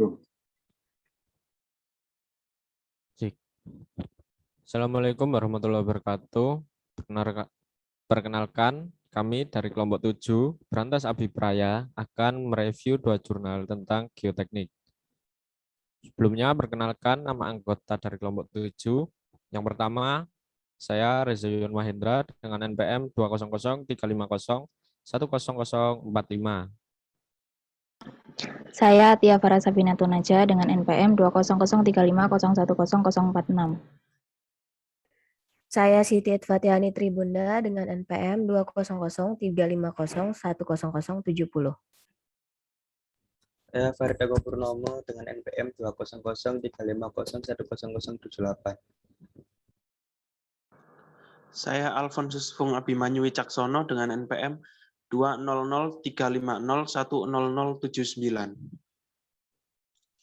Go. Assalamualaikum warahmatullahi wabarakatuh. Perkenalkan, kami dari kelompok 7, Brantas Abipraya, akan mereview 2 jurnal tentang geoteknik. Sebelumnya, perkenalkan nama anggota dari kelompok 7. Yang pertama, saya Reza Yuyun Mahendra dengan NPM 20035010045. Saya Tia Farah Sabina Tunaja dengan NPM 20035010046. Saya Siti Fatiani Tribunda dengan NPM 20035010070. Saya Farida Purnomo dengan NPM 20035010078. Saya Alfonsus Fung Abimanyu Wicaksono dengan NPM 20035010079.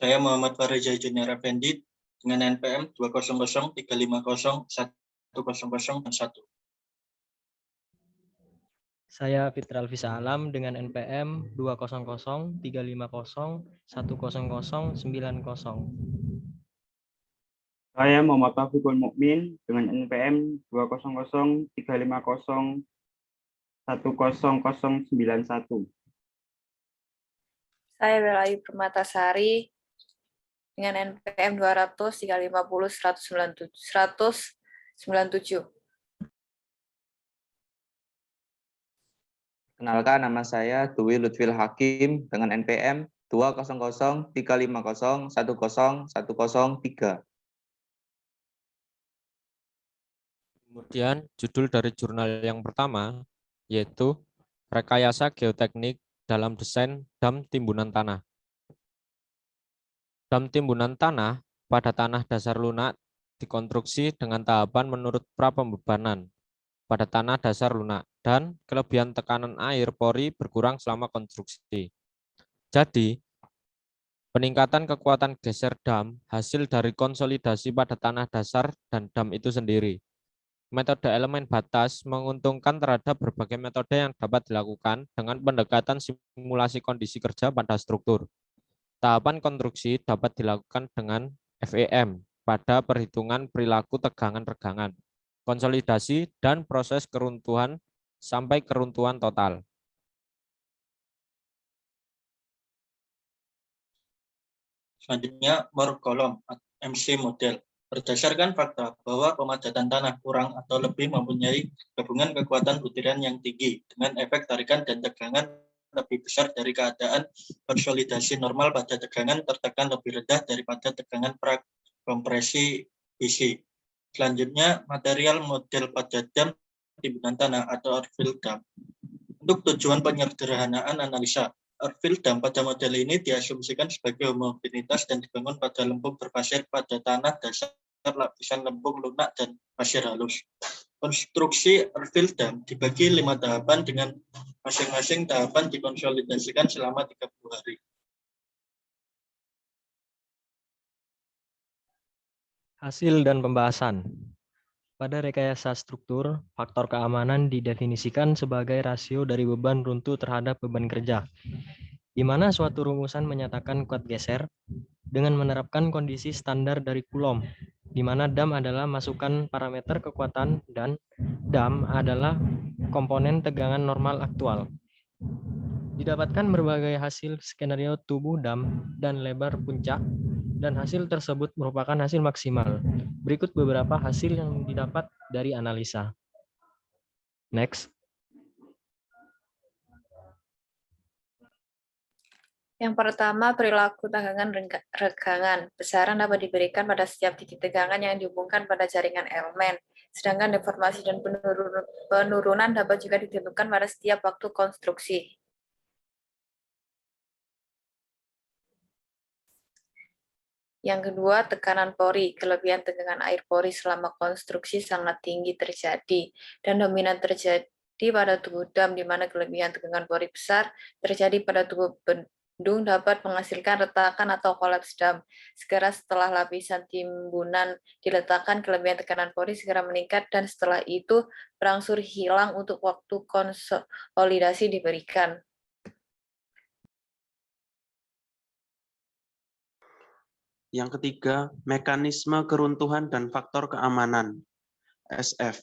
Saya Muhammad Farizai Junior Effendi dengan NPM 20035010001. Saya Fitra Alvisa Alam dengan NPM 20035010090. Saya Muhammad Taufikul Mukmin dengan NPM 20035010091. Saya Belayu Permatasari dengan NPM 200350197. Kenalkan, nama saya Dwi Lutfil Hakim dengan NPM 20035010103. Kemudian, judul dari jurnal yang pertama, yaitu Rekayasa Geoteknik dalam Desain Dam Timbunan Tanah. Dam timbunan tanah pada tanah dasar lunak dikonstruksi dengan tahapan menurut prapembebanan pada tanah dasar lunak dan kelebihan tekanan air pori berkurang selama konstruksi. Jadi, peningkatan kekuatan geser dam hasil dari konsolidasi pada tanah dasar dan dam itu sendiri. Metode elemen batas menguntungkan terhadap berbagai metode yang dapat dilakukan dengan pendekatan simulasi kondisi kerja pada struktur. Tahapan konstruksi dapat dilakukan dengan FEM pada perhitungan perilaku tegangan-regangan, konsolidasi, dan proses keruntuhan sampai keruntuhan total. Selanjutnya, Moore kolom MC model. Berdasarkan fakta bahwa pemadatan tanah kurang atau lebih mempunyai gabungan kekuatan butiran yang tinggi dengan efek tarikan dan tegangan lebih besar dari keadaan konsolidasi normal pada tegangan tertekan lebih rendah daripada tegangan prakompresi isi. Selanjutnya, material model pada dam timbunan tanah atau earthfill dam. Untuk tujuan penyederhanaan analisa, earthfill dam pada model ini diasumsikan sebagai homogenitas dan dibangun pada lempung berpasir pada tanah dasar lapisan lempung lunak dan pasir halus. Konstruksi earthfill dam dibagi 5 tahapan dengan masing-masing tahapan dikonsolidasikan selama 30 hari. Hasil dan pembahasan. Pada rekayasa struktur, faktor keamanan didefinisikan sebagai rasio dari beban runtuh terhadap beban kerja, di mana suatu rumusan menyatakan kuat geser dengan menerapkan kondisi standar dari Coulomb, di mana dam adalah masukan parameter kekuatan dan dam adalah komponen tegangan normal aktual. Didapatkan berbagai hasil skenario tubuh dam dan lebar puncak, dan hasil tersebut merupakan hasil maksimal. Berikut beberapa hasil yang didapat dari analisa. Next. Yang pertama, perilaku tegangan regangan. Besaran dapat diberikan pada setiap titik tegangan yang dihubungkan pada jaringan elemen. Sedangkan deformasi dan penurunan dapat juga ditentukan pada setiap waktu konstruksi. Yang kedua, tekanan pori. Kelebihan tegangan air pori selama konstruksi sangat tinggi terjadi dan dominan terjadi pada tubuh dam, di mana kelebihan tegangan pori besar terjadi pada tubuh bendung dapat menghasilkan retakan atau kolaps dam. Segera setelah lapisan timbunan diletakkan, kelebihan tekanan pori segera meningkat dan setelah itu berangsur hilang untuk waktu konsolidasi diberikan. Yang ketiga, mekanisme keruntuhan dan faktor keamanan, SF.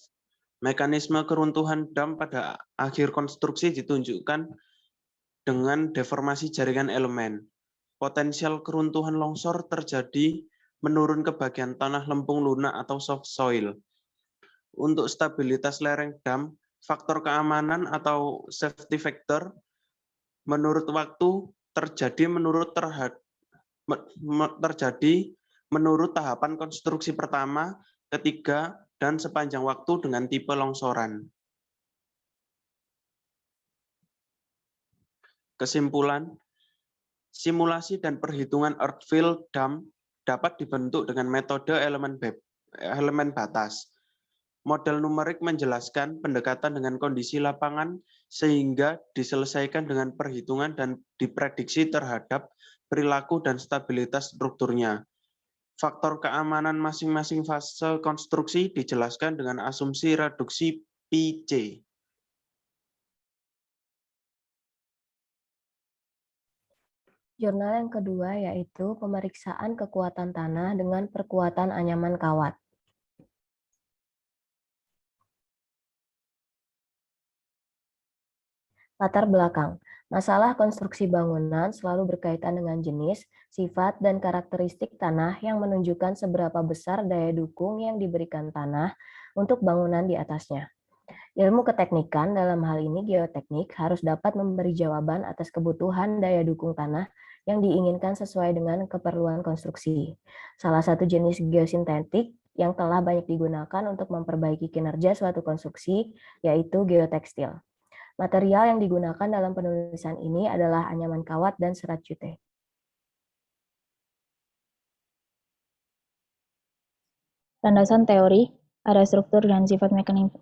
Mekanisme keruntuhan dam pada akhir konstruksi ditunjukkan dengan deformasi jaringan elemen. Potensial keruntuhan longsor terjadi menurun ke bagian tanah lempung lunak atau soft soil. Untuk stabilitas lereng dam, faktor keamanan atau safety factor menurut waktu terjadi menurut tahapan konstruksi pertama, ketiga, dan sepanjang waktu dengan tipe longsoran. Kesimpulan, simulasi dan perhitungan earthfill dam dapat dibentuk dengan metode elemen batas. Model numerik menjelaskan pendekatan dengan kondisi lapangan sehingga diselesaikan dengan perhitungan dan diprediksi terhadap perilaku dan stabilitas strukturnya. Faktor keamanan masing-masing fase konstruksi dijelaskan dengan asumsi reduksi P-C. Jurnal yang kedua yaitu pemeriksaan kekuatan tanah dengan perkuatan anyaman kawat. Latar belakang. Masalah konstruksi bangunan selalu berkaitan dengan jenis, sifat, dan karakteristik tanah yang menunjukkan seberapa besar daya dukung yang diberikan tanah untuk bangunan di atasnya. Ilmu keteknikan, dalam hal ini geoteknik, harus dapat memberi jawaban atas kebutuhan daya dukung tanah yang diinginkan sesuai dengan keperluan konstruksi. Salah satu jenis geosintetik yang telah banyak digunakan untuk memperbaiki kinerja suatu konstruksi yaitu geotekstil. Material yang digunakan dalam penulisan ini adalah anyaman kawat dan serat jute. Landasan teori, ada struktur dan sifat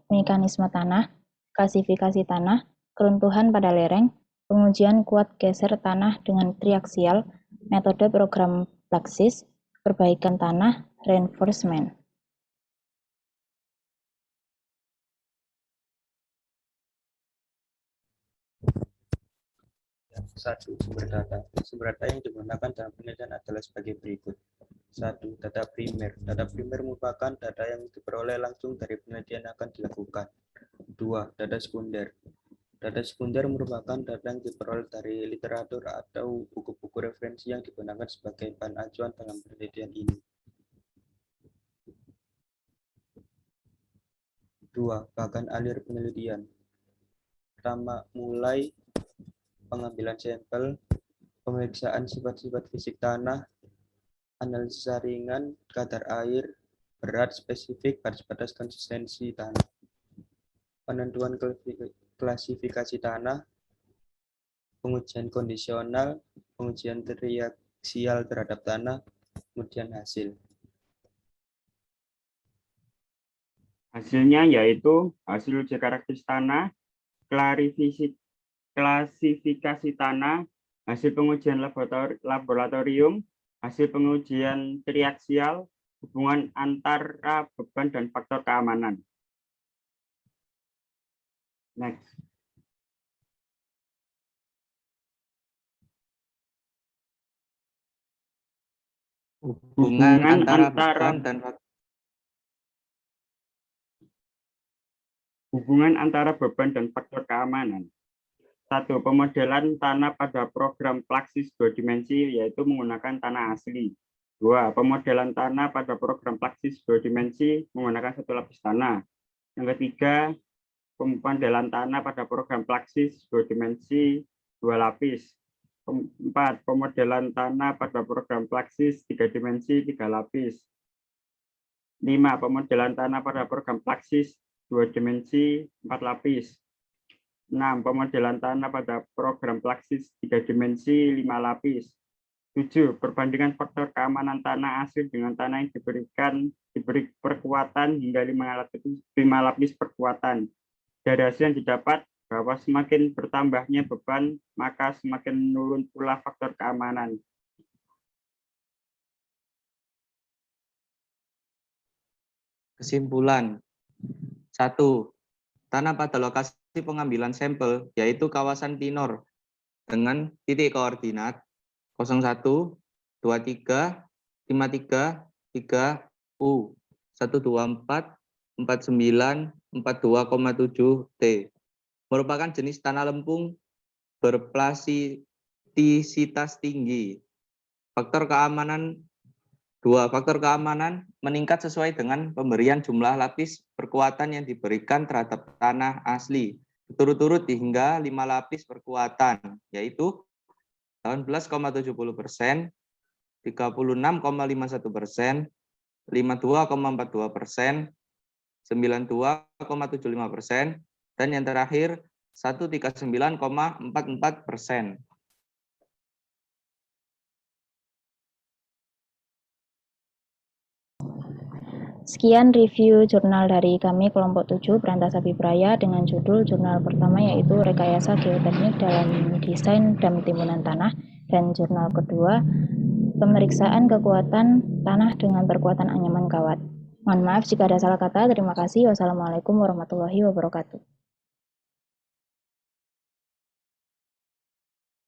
mekanisme tanah, klasifikasi tanah, keruntuhan pada lereng, pengujian kuat geser tanah dengan triaksial, metode program Praxis, perbaikan tanah, reinforcement. Satu, sumber data. Sumber data yang digunakan dalam penelitian adalah sebagai berikut. 1. Data primer. Data primer merupakan data yang diperoleh langsung dari penelitian yang akan dilakukan. 2. Data sekunder. Data sekunder merupakan data yang diperoleh dari literatur atau buku-buku referensi yang digunakan sebagai bahan acuan dalam penelitian ini. 2. Bagan alir penelitian. Pertama, mulai pengambilan sampel, pemeriksaan sifat-sifat fisik tanah, analisa ringan, kadar air, berat spesifik, batas batas konsistensi tanah, penentuan klasifikasi tanah, pengujian kondisional, pengujian triaksial terhadap tanah, kemudian hasil. Hasilnya yaitu hasil uji karakteristik tanah, klasifikasi tanah, hasil pengujian laboratorium, hasil pengujian triaksial, hubungan antara beban dan faktor keamanan. Next. Hubungan antara beban dan hubungan antara beban dan faktor keamanan. 1. Pemodelan tanah pada program Praxis 2 dimensi yaitu menggunakan tanah asli. 2. Pemodelan tanah pada program Praxis 2 dimensi menggunakan satu lapis tanah. Yang ketiga, pemodelan tanah pada program Praxis 2 dimensi 2 lapis. 4. Pemodelan tanah pada program Praxis 3 dimensi 3 lapis. 5. Pemodelan tanah pada program Praxis 2 dimensi 4 lapis. 6. Pemodelan tanah pada program Praxis 3 dimensi 5 lapis. 7. Perbandingan faktor keamanan tanah asli dengan tanah yang diberi perkuatan hingga 5 lapis perkuatan. Dari hasil yang didapat bahwa semakin bertambahnya beban, maka semakin menurun pula faktor keamanan. Kesimpulan. 1. Tanah pada lokasi pengambilan sampel, yaitu kawasan Tinor, dengan titik koordinat 01, 23, 53, 3U, 124, 49, 42,7 T. Merupakan jenis tanah lempung berplastisitas tinggi. Faktor keamanan 2. Faktor keamanan meningkat sesuai dengan pemberian jumlah lapis perkuatan yang diberikan terhadap tanah asli. Berturut-turut hingga 5 lapis perkuatan, yaitu 18,70%, 36,51%, 52,42%, 92,75%, dan yang terakhir 139,44%. Sekian review jurnal dari kami kelompok 7 Perantasa Bibraya dengan judul jurnal pertama yaitu Rekayasa Geoteknik dalam Desain Dam Timbunan Tanah, dan jurnal kedua Pemeriksaan Kekuatan Tanah dengan Perkuatan Anyaman Kawat. Mohon maaf jika ada salah kata. Terima kasih. Wassalamualaikum warahmatullahi wabarakatuh.